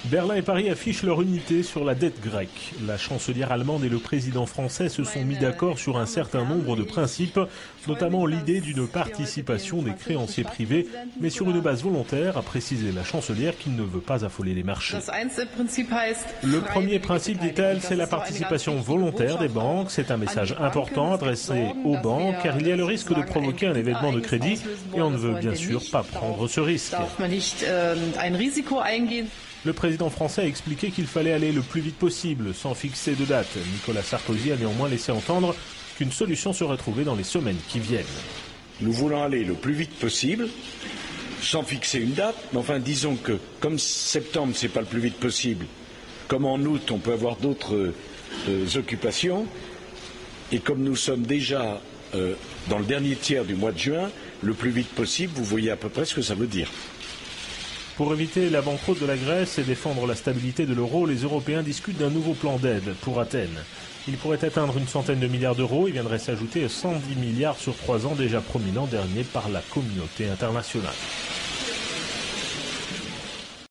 Berlin et Paris affichent leur unité sur la dette grecque. La chancelière allemande et le président français se sont mis d'accord sur un certain nombre de principes, notamment l'idée d'une participation des créanciers privés, mais sur une base volontaire, a précisé la chancelière qui ne veut pas affoler les marchés. Le premier principe, dit-elle, c'est la participation volontaire des banques. C'est un message important adressé aux banques, car il y a le risque de provoquer un événement de crédit et on ne veut bien sûr pas prendre ce risque. Le président français a expliqué qu'il fallait aller le plus vite possible, sans fixer de date. Nicolas Sarkozy a néanmoins laissé entendre qu'une solution serait trouvée dans les semaines qui viennent. Nous voulons aller le plus vite possible, sans fixer une date, mais enfin disons que comme septembre c'est pas le plus vite possible, comme en août on peut avoir d'autres occupations, et comme nous sommes déjà dans le dernier tiers du mois de juin, le plus vite possible, vous voyez à peu près ce que ça veut dire. Pour éviter la banqueroute de la Grèce et défendre la stabilité de l'euro, les Européens discutent d'un nouveau plan d'aide pour Athènes. Il pourrait atteindre une centaine de milliards d'euros et viendrait s'ajouter 110 milliards sur 3 ans déjà promis l'an dernier par la communauté internationale.